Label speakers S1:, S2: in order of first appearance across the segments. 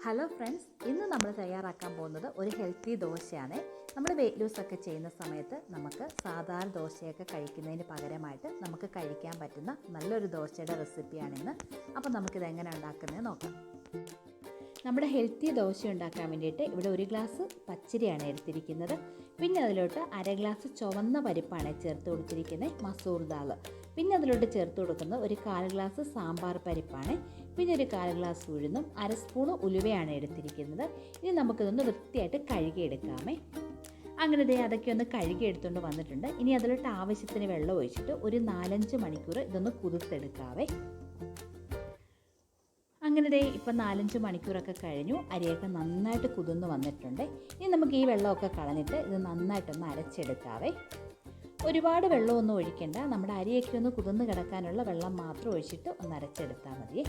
S1: Hello friends, ഇന്ന് നമ്മൾ തയ്യാറാക്കാൻ പോകുന്നത് ഒരു ഹെൽത്തി ദോശയാണ്. നമ്മൾ വെയിറ്റ് ലൂസ് ഒക്കെ ചെയ്യുന്ന സമയത്ത് നമുക്ക് സാധാരണ ദോശയൊക്കെ കഴിക്കുന്നതിന് പകരമായിട്ട് നമുക്ക് കഴിക്കാൻ പറ്റുന്ന നല്ലൊരു ദോശയുടെ റെസിപ്പിയാണിന്ന്. അപ്പോൾ നമുക്കിത് എങ്ങനെ ഉണ്ടാക്കുന്നത് നോക്കാം. നമ്മുടെ ഹെൽത്തി ദോശ ഉണ്ടാക്കാൻ വേണ്ടിയിട്ട് ഇവിടെ 1 ഗ്ലാസ് പച്ചരിയാണ് എടുത്തിരിക്കുന്നത്. പിന്നെ അതിലോട്ട് 1/2 ഗ്ലാസ് ചുവന്ന പരിപ്പാണ് ചേർത്ത് കൊടുത്തിരിക്കുന്നത്, മസൂർ ദാൽ. പിന്നെ അതിലോട്ട് ചേർത്ത് കൊടുക്കുന്നത് 1/4 ഗ്ലാസ് സാമ്പാർ പരിപ്പാണ്. പിന്നെ 1/4 ഗ്ലാസ് ഉഴുന്നും 1/2 സ്പൂൺ ഉലുവയാണ് എടുത്തിരിക്കുന്നത്. ഇനി നമുക്കിതൊന്ന് വൃത്തിയായിട്ട് കഴുകിയെടുക്കാമേ. അങ്ങനെ അതൊക്കെ ഒന്ന് കഴുകി എടുത്തുകൊണ്ട് വന്നിട്ടുണ്ട്. ഇനി അതിലോട്ട് ആവശ്യത്തിന് വെള്ളം ഒഴിച്ചിട്ട് ഒരു 4-5 മണിക്കൂർ ഇതൊന്ന് കുതിർത്തെടുക്കാവേ. അങ്ങനെ ഇപ്പം 4-5 മണിക്കൂറൊക്കെ കഴിഞ്ഞു. അരിയൊക്കെ നന്നായിട്ട് കുതിർന്ന് വന്നിട്ടുണ്ട്. ഇനി നമുക്ക് ഈ വെള്ളമൊക്കെ കളഞ്ഞിട്ട് ഇത് നന്നായിട്ടൊന്ന് അരച്ചെടുക്കാവേ. ഒരുപാട് വെള്ളമൊന്നും ഒഴിക്കേണ്ട, നമ്മുടെ അരിയൊക്കെ ഒന്ന് കുതിർന്ന് കിടക്കാനുള്ള വെള്ളം മാത്രം ഒഴിച്ചിട്ട് ഒന്ന് അരച്ചെടുത്താൽ മതി.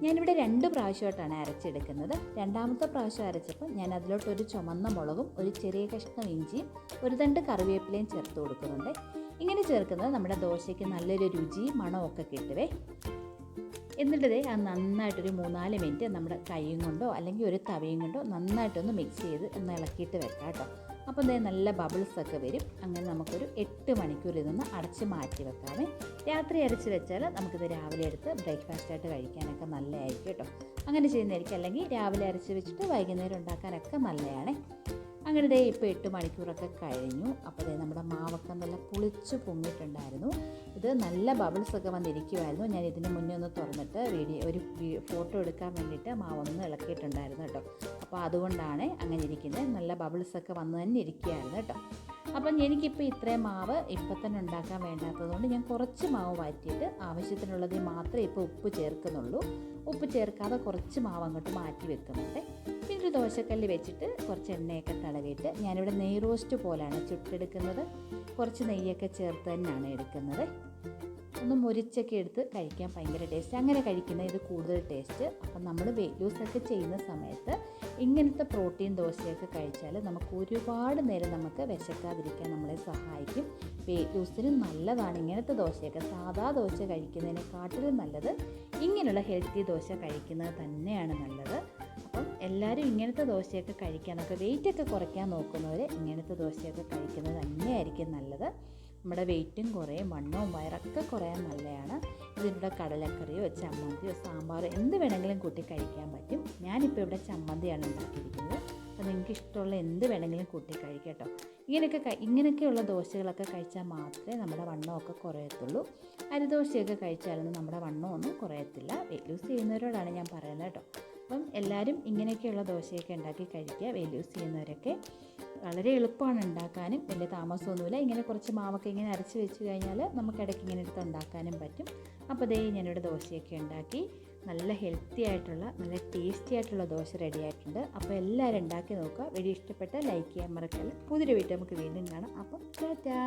S1: ഞാനിവിടെ 2 പ്രാവശ്യമായിട്ടാണ് അരച്ചെടുക്കുന്നത്. രണ്ടാമത്തെ പ്രാവശ്യം അരച്ചപ്പോൾ ഞാൻ അതിലോട്ട് ഒരു ചുമന്ന മുളകും ഒരു ചെറിയ കഷ്ണം ഇഞ്ചിയും ഒരു തണ്ട് കറിവേപ്പിലയും ചേർത്ത് കൊടുക്കുന്നുണ്ട്. ഇങ്ങനെ ചേർക്കുന്നത് നമ്മുടെ ദോശയ്ക്ക് നല്ലൊരു രുചിയും മണമൊക്കെ കിട്ടുവേ. എന്നിട്ട് അത് നന്നായിട്ടൊരു 3-4 മിനിറ്റ് നമ്മുടെ കൈയും കൊണ്ടോ അല്ലെങ്കിൽ ഒരു തവയും കൊണ്ടോ നന്നായിട്ടൊന്ന് മിക്സ് ചെയ്ത് ഒന്ന് ഇളക്കിയിട്ട് വെക്കാം കേട്ടോ. അപ്പോൾ നല്ല ബബിൾസൊക്കെ വരും. അങ്ങനെ നമുക്കൊരു 8 മണിക്കൂർ ഇതൊന്ന് അടച്ച് മാറ്റി വെക്കാമേ. രാത്രി അരച്ച് വെച്ചാൽ നമുക്കിത് രാവിലെ എടുത്ത് ബ്രേക്ക്ഫാസ്റ്റായിട്ട് കഴിക്കാനൊക്കെ നല്ലതായിരിക്കും കേട്ടോ. അങ്ങനെ ചെയ്യുന്നതായിരിക്കും. അല്ലെങ്കിൽ രാവിലെ അരച്ച് വെച്ചിട്ട് വൈകുന്നേരം ഉണ്ടാക്കാനൊക്കെ നല്ലതാണ്. അങ്ങനെ ഇപ്പോൾ 8 മണിക്കൂറൊക്കെ കഴിഞ്ഞു. അപ്പോൾ നമ്മുടെ മാവൊക്കെ നല്ല പുളിച്ച് പൊങ്ങിയിട്ടുണ്ടായിരുന്നു. ഇത് നല്ല ബബിൾസൊക്കെ വന്നിരിക്കുമായിരുന്നു. ഞാൻ ഇതിന് മുന്നേ ഒന്ന് തുറന്നിട്ട് ഒരു ഫോട്ടോ എടുക്കാൻ വേണ്ടിയിട്ട് മാവൊന്ന് ഇളക്കിയിട്ടുണ്ടായിരുന്നു കേട്ടോ. അപ്പോൾ അതുകൊണ്ടാണ് അങ്ങനെ ഇരിക്കുന്നത്. നല്ല ബബിൾസൊക്കെ വന്ന് തന്നെ ഇരിക്കുകയായിരുന്നു കേട്ടോ. അപ്പം എനിക്കിപ്പോൾ ഇത്രയും മാവ് ഇപ്പം തന്നെ ഉണ്ടാക്കാൻ വേണ്ടാത്തതുകൊണ്ട് ഞാൻ കുറച്ച് മാവ് മാറ്റിയിട്ട് ആവശ്യത്തിനുള്ളത് മാത്രമേ ഇപ്പോൾ ഉപ്പ് ചേർക്കുന്നുള്ളൂ. ഉപ്പ് ചേർക്കാതെ കുറച്ച് മാവ് അങ്ങോട്ട് മാറ്റി വെക്കുന്നുണ്ട്. പിന്നെ ഒരു ദോശക്കല്ല് വെച്ചിട്ട് കുറച്ച് എണ്ണയൊക്കെ തടവിയിട്ട് ഞാനിവിടെ നെയ് റോസ്റ്റ് പോലെയാണ് ചുട്ടെടുക്കുന്നത്. കുറച്ച് നെയ്യൊക്കെ ചേർത്ത് തന്നെയാണ് എടുക്കുന്നത്. ഒന്ന് മുരിച്ചൊക്കെ എടുത്ത് കഴിക്കാൻ ഭയങ്കര ടേസ്റ്റ്. അങ്ങനെ കഴിക്കുന്നത് ഇത് കൂടുതൽ ടേസ്റ്റ്. അപ്പം നമ്മൾ വെയിറ്റ് ലൂസൊക്കെ ചെയ്യുന്ന സമയത്ത് ഇങ്ങനത്തെ പ്രോട്ടീൻ ദോശയൊക്കെ കഴിച്ചാൽ നമുക്ക് ഒരുപാട് നേരം നമുക്ക് വിശക്കാതിരിക്കാൻ നമ്മളെ സഹായിക്കും. വെയിറ്റ് ലൂസിന് നല്ലതാണ് ഇങ്ങനത്തെ ദോശയൊക്കെ. സാധാ ദോശ കഴിക്കുന്നതിനെക്കാട്ടിലും നല്ലത് ഇങ്ങനെയുള്ള ഹെൽത്തി ദോശ കഴിക്കുന്നത് തന്നെയാണ് നല്ലത്. അപ്പം എല്ലാവരും ഇങ്ങനത്തെ ദോശയൊക്കെ കഴിക്കാനൊക്കെ വെയിറ്റൊക്കെ കുറയ്ക്കാൻ നോക്കുന്നവർ ഇങ്ങനത്തെ ദോശയൊക്കെ കഴിക്കുന്നത് തന്നെയായിരിക്കും നല്ലത്. നമ്മുടെ വെയിറ്റും കുറയും, വണ്ണവും വയറൊക്കെ കുറയാൻ നല്ലതാണ്. ഇതിലൂടെ കടലക്കറിയോ ചമ്മന്തിയോ സാമ്പാറോ എന്ത് വേണമെങ്കിലും കൂട്ടി കഴിക്കാൻ പറ്റും. ഞാനിപ്പോൾ ഇവിടെ ചമ്മന്തിയാണ് ഉണ്ടാക്കിയിരിക്കുന്നത്. അപ്പോൾ നിങ്ങൾക്ക് ഇഷ്ടമുള്ള എന്ത് വേണമെങ്കിലും കൂട്ടി കഴിക്കാം കേട്ടോ. ഇങ്ങനെയൊക്കെയുള്ള ദോശകളൊക്കെ കഴിച്ചാൽ മാത്രമേ നമ്മുടെ വണ്ണമൊക്കെ കുറയത്തുള്ളൂ. അരിദോശയൊക്കെ കഴിച്ചാലൊന്നും നമ്മുടെ വണ്ണമൊന്നും കുറയത്തില്ല. വെയിറ്റ് ലൂസ് ചെയ്യുന്നവരോടാണ് ഞാൻ പറയുന്നത് കേട്ടോ. അപ്പം എല്ലാവരും ഇങ്ങനെയൊക്കെയുള്ള ദോശയൊക്കെ ഉണ്ടാക്കി കഴിക്കുക. വെയിറ്റ് ലൂസ് ചെയ്യുന്നവരൊക്കെ വളരെ എളുപ്പമാണ് ഉണ്ടാക്കാനും, വലിയ താമസമൊന്നുമില്ല. ഇങ്ങനെ കുറച്ച് മാവൊക്കെ ഇങ്ങനെ അരച്ച് വെച്ച് കഴിഞ്ഞാൽ നമുക്ക് ഇടയ്ക്ക് ഇങ്ങനെ എടുത്ത് ഉണ്ടാക്കാനും പറ്റും. അപ്പോൾ ഞാനിവിടെ ദോശയൊക്കെ ഉണ്ടാക്കി നല്ല ഹെൽത്തി ആയിട്ടുള്ള നല്ല ടേസ്റ്റി ആയിട്ടുള്ള ദോശ റെഡി ആയിട്ടുണ്ട്. അപ്പോൾ എല്ലാവരും ഉണ്ടാക്കി നോക്കുക. വീഡിയോ ഇഷ്ടപ്പെട്ടാൽ ലൈക്ക് ചെയ്യാൻ മറക്കല്ല. പുതിയൊരു വീഡിയോ നമുക്ക് വീണ്ടും കാണാം. അപ്പം ടാറ്റാ.